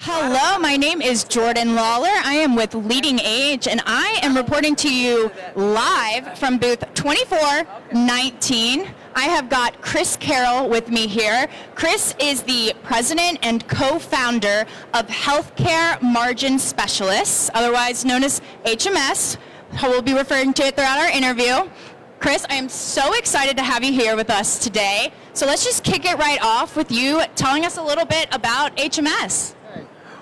Hello, my name is Jordan Lawler. I am with LeadingAge, and I am reporting to you live from booth 2419. I have got Chris Carroll with me here. Chris is the president and co-founder of Healthcare Margin Specialists, otherwise known as HMS. We'll be referring to it throughout our interview. Chris, I am so excited to have you here with us today. So let's just kick it right off with you telling us a little bit about HMS.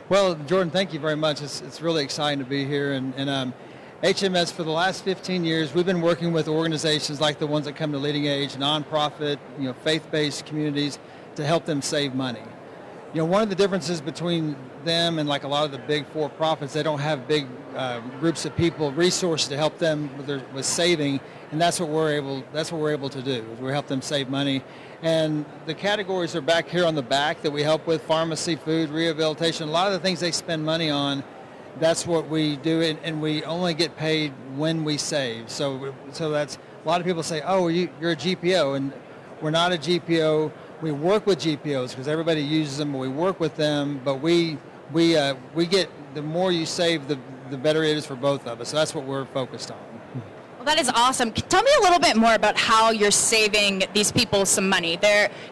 Well, Jordan, thank you very much. It's really exciting to be here. And HMS, for the last 15 years, we've been working with organizations like the ones that come to LeadingAge, nonprofit, faith-based communities, to help them save money. One of the differences between them and like a lot of the big for-profits, they don't have big groups of people, resources to help them with saving, and that's what we're able to do. We help them save money. And the categories are back here on the back that we help with: pharmacy, food, rehabilitation. A lot of the things they spend money on, that's what we do, and we only get paid when we save. So that's, a lot of people say, oh, you're a GPO, and we're not a GPO. We work with GPOs because everybody uses them, and we work with them, but we get, the more you save, the better it is for both of us. So that's what we're focused on. Well, that is awesome. Tell me a little bit more about how you're saving these people some money.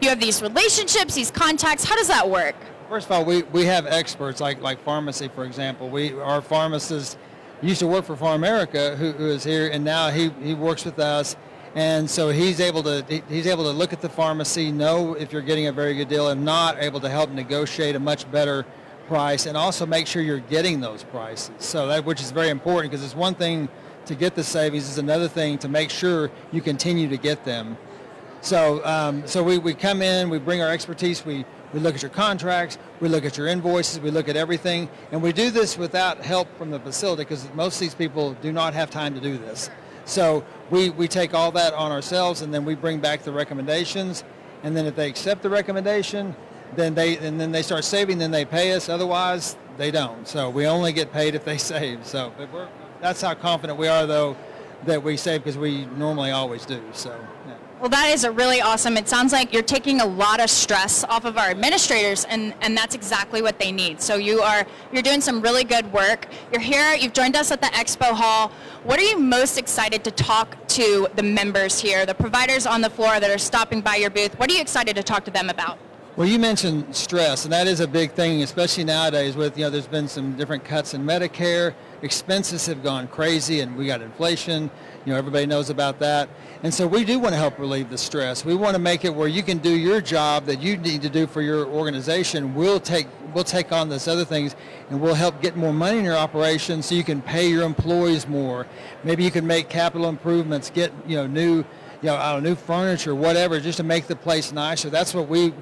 You have these relationships, these contacts. How does that work? First of all, we have experts like pharmacy, for example. Our pharmacist used to work for PharMerica, who is here, and now he works with us. And so he's able to look at the pharmacy, know if you're getting a very good deal, and not able to help negotiate a much better price, and also make sure you're getting those prices. So which is very important, because it's one thing to get the savings, is another thing to make sure you continue to get them. So we come in, we bring our expertise, we look at your contracts, we look at your invoices, we look at everything, and we do this without help from the facility, because most of these people do not have time to do this. So we take all that on ourselves, and then we bring back the recommendations, and then if they accept the recommendation, then they start saving, then they pay us. Otherwise, they don't. So we only get paid if they save. So that's how confident we are, though, that we save, because we normally always do. So. Yeah. Well, that is really awesome. It sounds like you're taking a lot of stress off of our administrators, and that's exactly what they need. So you're doing some really good work. You're here, you've joined us at the Expo Hall. What are you most excited to talk to the members here, the providers on the floor that are stopping by your booth? What are you excited to talk to them about? Well, you mentioned stress, and that is a big thing, especially nowadays with, there's been some different cuts in Medicare. Expenses have gone crazy, and we got inflation. Everybody knows about that. And so we do want to help relieve the stress. We want to make it where you can do your job that you need to do for your organization. We'll take on this other things, and we'll help get more money in your operation so you can pay your employees more. Maybe you can make capital improvements, get new furniture, whatever, just to make the place nicer. That's what we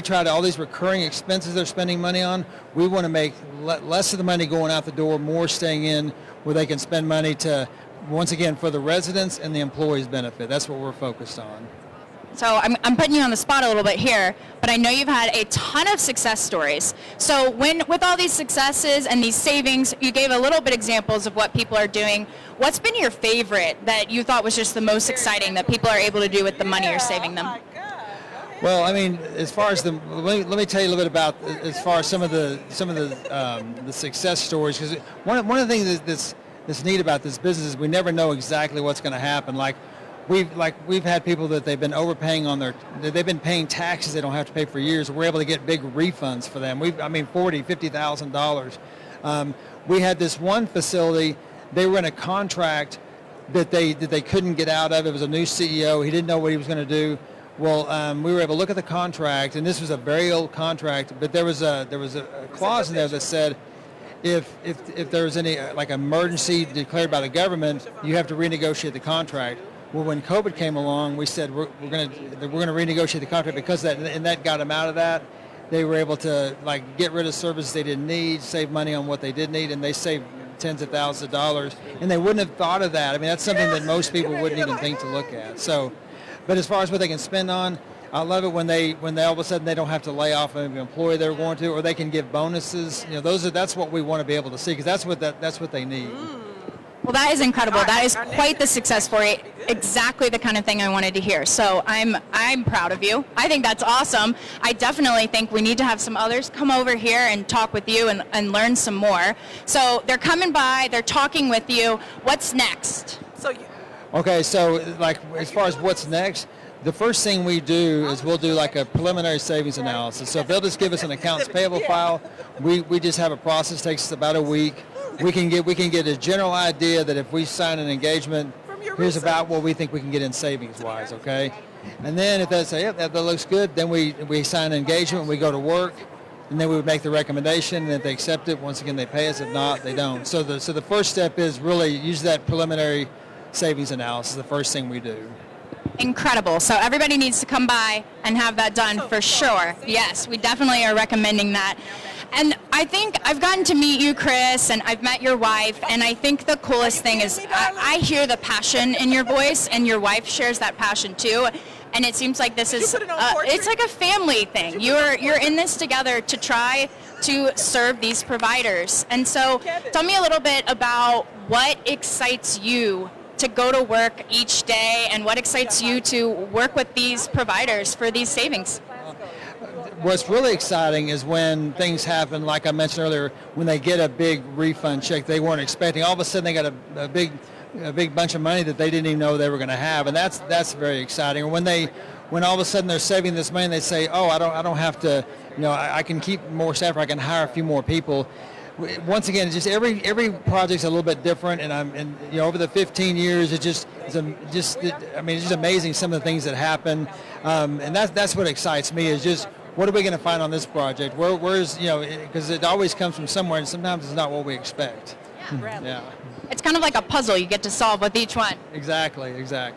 try to, all these recurring expenses they're spending money on, we want to make less of the money going out the door, more staying in, where they can spend money to, once again, for the residents and the employees' benefit. That's what we're focused on. So I'm putting you on the spot a little bit here, but I know you've had a ton of success stories. So with all these successes and these savings, you gave a little bit examples of what people are doing. What's been your favorite that you thought was just the most exciting that people are able to do with the money you're saving them? Well, I mean, as far as let me tell you a little bit about as far as some of the success stories, because one of the things that's neat about this business is we never know exactly what's going to happen. We've had people that they've been overpaying they've been paying taxes they don't have to pay for years. We're able to get big refunds for them. $50,000. We had this one facility, they were in a contract that they couldn't get out of. It was a new CEO. He didn't know what he was going to do. Well, we were able to look at the contract, and this was a very old contract, but there was a clause in there that said, if there was any emergency declared by the government, you have to renegotiate the contract. Well, when COVID came along, we said we're going to renegotiate the contract, because that got them out of that. They were able to get rid of services they didn't need, save money on what they did need, and they saved tens of thousands of dollars. And they wouldn't have thought of that. I mean, that's something that most people wouldn't even think to look at. So, but as far as what they can spend on, I love it when they all of a sudden they don't have to lay off an employee they're going to, or they can give bonuses. That's what we want to be able to see, because that's what they need. Well, that is incredible. That is Our next quite the success story. be good. Exactly the kind of thing I wanted to hear. So I'm proud of you. I think that's awesome. I definitely think we need to have some others come over here and talk with you and learn some more. So they're coming by, they're talking with you. What's next? So you, Okay, so like as far as what's next, the first thing we do is we'll do like a preliminary savings analysis. So if they'll just give us an accounts payable file, we just have a process, takes us about a week. We can get a general idea that if we sign an engagement, here's about what we think we can get in savings wise, okay? And then if they say, yep, that looks good, then we sign an engagement, we go to work, and then we would make the recommendation, and if they accept it, once again, they pay us. If not, they don't. So the first step is really use that preliminary savings analysis, the first thing we do. Incredible. So everybody needs to come by and have that done for sure. Yes, we definitely are recommending that. And I think I've gotten to meet you, Chris, and I've met your wife, and I think the coolest thing is I hear the passion in your voice, and your wife shares that passion too. And it seems like this is it's like a family thing. You're in this together to try to serve these providers. And so tell me a little bit about what excites you to go to work each day, and what excites you to work with these providers for these savings? What's really exciting is when things happen, like I mentioned earlier, when they get a big refund check they weren't expecting. All of a sudden they got a big bunch of money that they didn't even know they were going to have, and that's very exciting. Or when all of a sudden they're saving this money and they say, oh, I don't have to, I can keep more staff, or I can hire a few more people. Once again, it's just every project's a little bit different, and over the 15 years, it's just amazing some of the things that happen, and that's what excites me, is just what are we going to find on this project? Where's because it always comes from somewhere, and sometimes it's not what we expect. Yeah. It's kind of like a puzzle you get to solve with each one. Exactly. Well,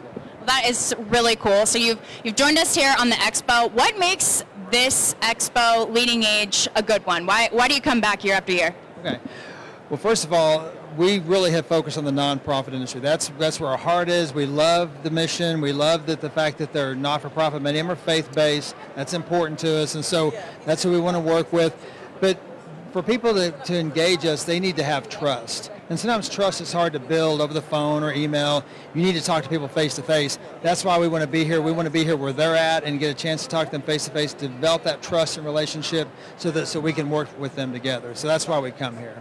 that is really cool. So you've joined us here on the expo. What makes this expo, LeadingAge, a good one? Why do you come back year after year? Okay. Well, first of all, we really have focused on the nonprofit industry. That's where our heart is. We love the mission. We love the fact that they're not-for-profit. Many of them are faith-based. That's important to us, and so that's who we want to work with. But for people to engage us, they need to have trust. And sometimes trust is hard to build over the phone or email. You need to talk to people face-to-face. That's why we want to be here. We want to be here where they're at and get a chance to talk to them face-to-face, develop that trust and relationship so we can work with them together. So that's why we come here.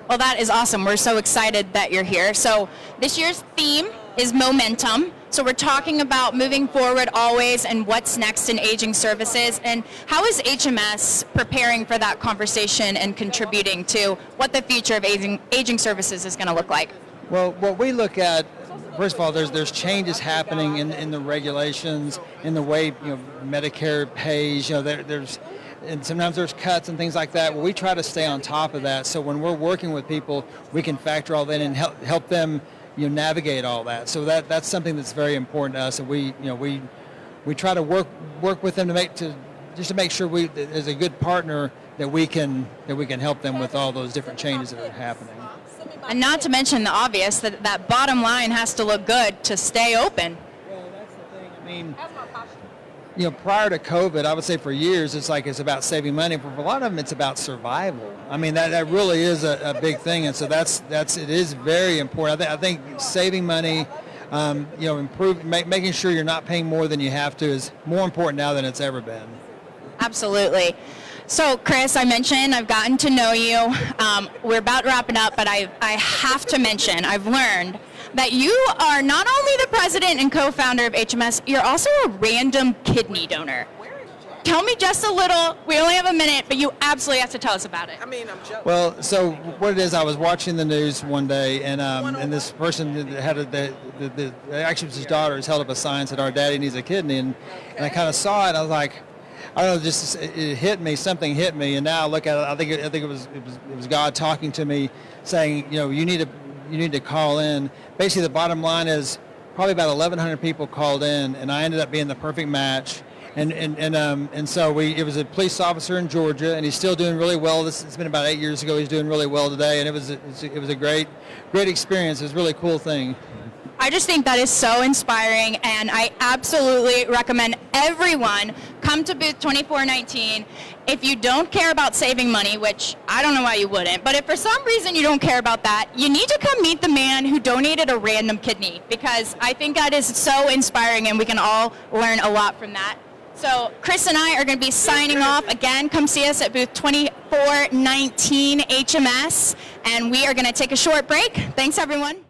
Well, that is awesome. We're so excited that you're here. So this year's theme is momentum. So we're talking about moving forward always and what's next in aging services. And how is HMS preparing for that conversation and contributing to what the future of aging services is going to look like? Well, what we look at, first of all, there's changes happening in the regulations, in the way Medicare pays. And sometimes there's cuts and things like that. Well, we try to stay on top of that, so when we're working with people, we can factor all that in and help them navigate all that. So that's something that's very important to us, and we try to work with them to make sure as a good partner that we can help them with all those different changes that are happening. And not to mention the obvious, that bottom line has to look good to stay open. Well, that's the thing. I mean, prior to COVID, I would say for years it's about saving money. But for a lot of them, it's about survival. I mean, that really is a big thing, and so it is very important. I think saving money, making sure you're not paying more than you have to is more important now than it's ever been. Absolutely. So, Chris, I mentioned I've gotten to know you. We're about wrapping up, but I have to mention I've learned that you are not only the president and co-founder of HMS, you're also a random kidney donor. Tell me just a little. We only have a minute, but you absolutely have to tell us about it. I mean, I'm joking. Well, so what it is, I was watching the news one day, and this person had actually his daughter has held up a sign that said, "Our daddy needs a kidney," and I kind of saw it. And I was like, I don't know, just it hit me. Something hit me, and now I look at it. I think it was God talking to me, saying, you need to call in. Basically, the bottom line is probably about 1,100 people called in, and I ended up being the perfect match. And so it was a police officer in Georgia, and he's still doing really well. It's been about 8 years ago. He's doing really well today, and it was a great experience. It was a really cool thing. I I just think that is so inspiring, and I absolutely recommend everyone come to booth 2419. If you don't care about saving money, which I don't know why you wouldn't, but if for some reason you don't care about that, you need to come meet the man who donated a random kidney, because I think that is so inspiring and we can all learn a lot from that. So Chris and I are going to be signing off. Again, come see us at booth 2419 HMS, and we are going to take a short break. Thanks, everyone.